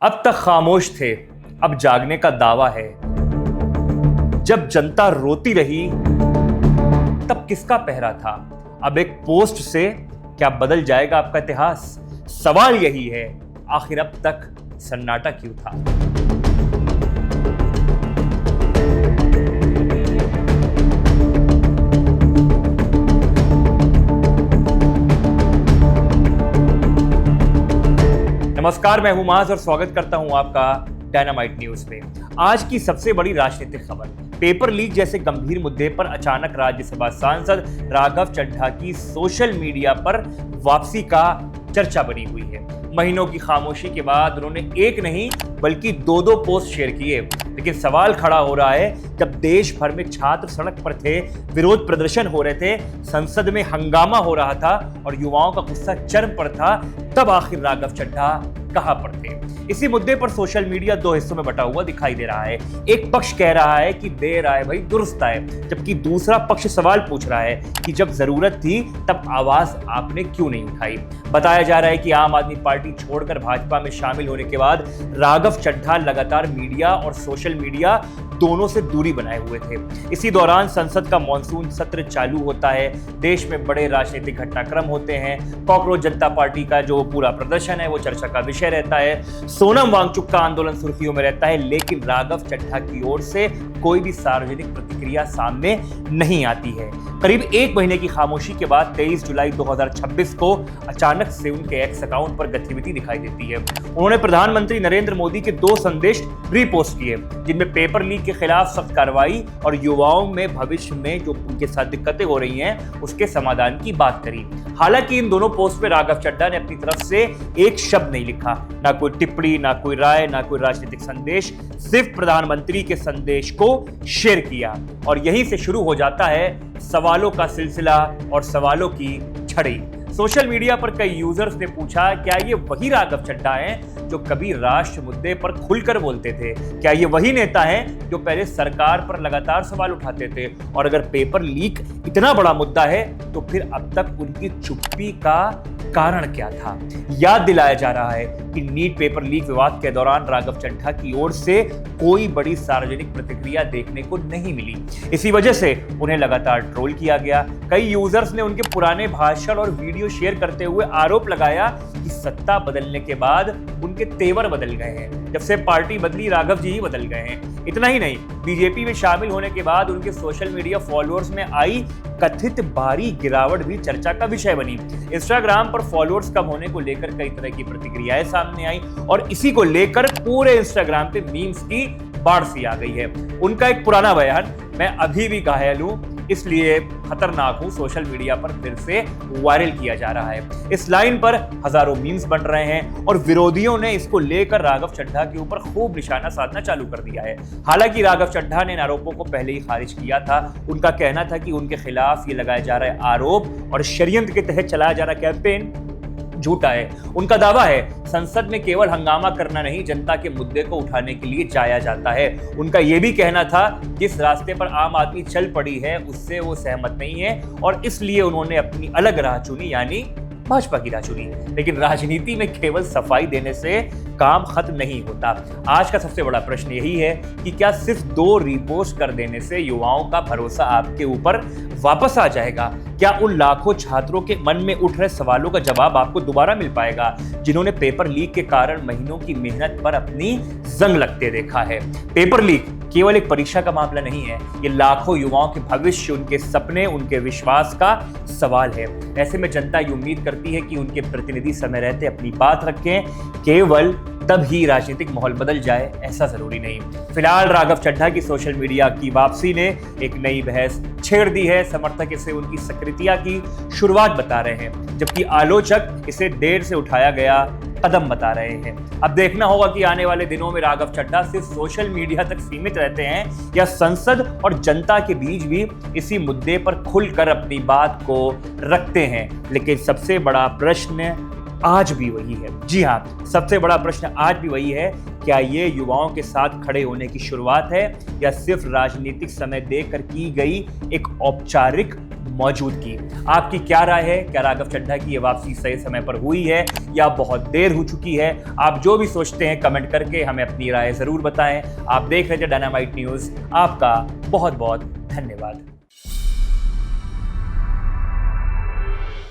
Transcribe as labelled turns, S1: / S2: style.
S1: अब तक खामोश थे, अब जागने का दावा है। जब जनता रोती रही तब किसका पहरा था? अब एक पोस्ट से क्या बदल जाएगा आपका इतिहास? सवाल यही है, आखिर अब तक सन्नाटा क्यों था? नमस्कार, मैं हूं माज और स्वागत करता हूं आपका डायनामाइट न्यूज पे। आज की सबसे बड़ी राजनीतिक खबर, पेपर लीक जैसे गंभीर मुद्दे पर अचानक राज्यसभा सांसद राघव चड्ढा की सोशल मीडिया पर वापसी का चर्चा बनी हुई है। महीनों की खामोशी के बाद उन्होंने एक नहीं बल्कि दो पोस्ट शेयर किए। लेकिन सवाल खड़ा हो रहा है, जब देश भर में छात्र सड़क पर थे, विरोध प्रदर्शन हो रहे थे, संसद में हंगामा हो रहा था और युवाओं का गुस्सा चरम पर था, तब आखिर राघव चड्ढा कहां पर थे? इसी मुद्दे पर सोशल मीडिया दो हिस्सों में बटा हुआ दिखाई दे रहा है। एक पक्ष कह रहा है कि देर आए भाई दुरुस्त आए, जबकि दूसरा पक्ष सवाल पूछ रहा है कि जब जरूरत थी तब आवाज आपने क्यों नहीं उठाई। बताया जा रहा है कि आम आदमी पार्टी छोड़कर भाजपा में शामिल होने के बाद राघव चड्ढा लगातार मीडिया और सोशल मीडिया दोनों से दूरी बनाए हुए थे। इसी दौरान संसद का मॉनसून सत्र चालू होता है, देश में बड़े राजनीतिक घटनाक्रम होते हैं, कॉकरोच जनता पार्टी का जो पूरा प्रदर्शन है वो चर्चा का विषय रहता है, सोनम वांगचुक का आंदोलन सुर्खियों में रहता है, लेकिन राघव चड्ढा की ओर से कोई भी सार्वजनिक प्रतिक्रिया सामने नहीं आती है। करीब एक महीने की खामोशी के बाद 23 जुलाई 2026 को अचानक से उनके एक्स अकाउंट पर गतिविधि दिखाई देती है। उन्होंने प्रधानमंत्री नरेंद्र मोदी के 2 संदेश रीपोस्ट किए, जिनमें पेपर लीक के खिलाफ सख्त कार्रवाई और युवाओं में भविष्य में जो उनके साथ दिक्कतें हो रही हैं उसके समाधान की बात करी। हालांकि इन दोनों पोस्ट में राघव चड्ढा ने अपनी तरफ से एक शब्द नहीं लिखा, ना कोई टिप्पणी, ना कोई राय, ना कोई राजनीतिक संदेश, सिर्फ प्रधानमंत्री के संदेश को शेयर किया। और यहीं से शुरू हो जाता है सवालों का सिलसिला और सवालों की झड़ी। सोशल मीडिया पर कई यूजर्स ने पूछा, क्या ये वही राघव चड्ढा हैं जो कभी राष्ट्र मुद्दे पर खुलकर बोलते थे? क्या ये वही नेता हैं जो पहले सरकार पर लगातार सवाल उठाते थे? और अगर पेपर लीक इतना बड़ा मुद्दा है तो फिर अब तक उनकी चुप्पी का कारण क्या था? याद दिलाया जा रहा है कि नीट पेपर लीक विवाद के दौरान राघव चड्ढा की ओर से कोई बड़ी सार्वजनिक प्रतिक्रिया देखने को नहीं मिली। इसी वजह से उन्हें लगातार ट्रोल किया गया। कई यूजर्स ने उनके पुराने भाषण और वीडियो शेयर करते हुए आरोप लगाया कि सत्ता बदलने के बाद उनके तेवर बदल गए हैं। जब से पार्टी बदली, राघव जी ही बदल गए हैं। इतना ही नहीं, बीजेपी में शामिल होने के बाद उनके सोशल मीडिया फॉलोअर्स में आई कथित भारी गिरावट भी चर्चा का विषय बनी। इंस्टाग्राम पर फॉलोअर्स कम होने को लेकर कई तरह की प्रतिक्रियाएं सामने आई और इसी को लेकर पूरे इंस्टाग्राम पे मीम्स की बाढ़ सी आ गई है। उनका एक पुराना बयान, मैं अभी भी घायल हूं इसलिए खतरनाक हूं, सोशल मीडिया पर फिर से वायरल किया जा रहा है। इस लाइन पर हजारों मीम्स बन रहे हैं और विरोधियों ने इसको लेकर राघव चड्ढा के ऊपर खूब निशाना साधना चालू कर दिया है। हालांकि राघव चड्ढा ने इन आरोपों को पहले ही खारिज किया था। उनका कहना था कि उनके खिलाफ ये लगाए जा रहे आरोप और षड्यंत्र के तहत चलाया जा रहा कैंपेन झूठा है। उनका दावा है संसद में केवल हंगामा करना नहीं, जनता के मुद्दे को उठाने के लिए जाया जाता है। उनका यह भी कहना था जिस रास्ते पर आम आदमी चल पड़ी है उससे वो सहमत नहीं है और इसलिए उन्होंने अपनी अलग राह चुनी, यानी भाजपा की राह चुनी। लेकिन राजनीति में केवल सफाई देने से काम खत्म नहीं होता। आज का सबसे बड़ा प्रश्न यही है कि क्या सिर्फ 2 रीपोस्ट कर देने से युवाओं का भरोसा आपके ऊपर वापस आ जाएगा? क्या उन लाखों छात्रों के मन में उठ रहे सवालों का जवाब आपको दोबारा मिल पाएगा जिन्होंने पेपर लीक के कारण महीनों की मेहनत पर अपनी जंग लगते देखा है? पेपर लीक केवल एक परीक्षा का मामला नहीं है, ये लाखों युवाओं के भविष्य, उनके सपने, उनके विश्वास का सवाल है। ऐसे में जनता ये उम्मीद करती है कि उनके प्रतिनिधि समय रहते अपनी बात रखें। केवल तब ही राजनीतिक माहौल बदल जाए ऐसा जरूरी नहीं। फिलहाल राघव चड्ढा की सोशल मीडिया की वापसी ने एक नई बहस छेड़ दी है। समर्थक इसे उनकी सक्रियता की शुरुआत बता रहे हैं, जबकि आलोचक इसे देर से उठाया गया कदम बता रहे हैं। अब देखना होगा कि आने वाले दिनों में राघव चड्ढा सिर्फ सोशल मीडिया तक सीमित रहते हैं या संसद और जनता के बीच भी इसी मुद्दे पर खुलकर अपनी बात को रखते हैं। लेकिन सबसे बड़ा प्रश्न आज भी वही है। जी हाँ, सबसे बड़ा प्रश्न आज भी वही है, क्या ये युवाओं के साथ खड़े होने की शुरुआत है या सिर्फ राजनीतिक समय देकर की गई एक औपचारिक मौजूदगी। आपकी क्या राय है? क्या राघव चड्ढा की ये वापसी सही समय पर हुई है या बहुत देर हो चुकी है? आप जो भी सोचते हैं कमेंट करके हमें अपनी राय जरूर बताएं। आप देख रहे थे डायनामाइट न्यूज। आपका बहुत बहुत धन्यवाद।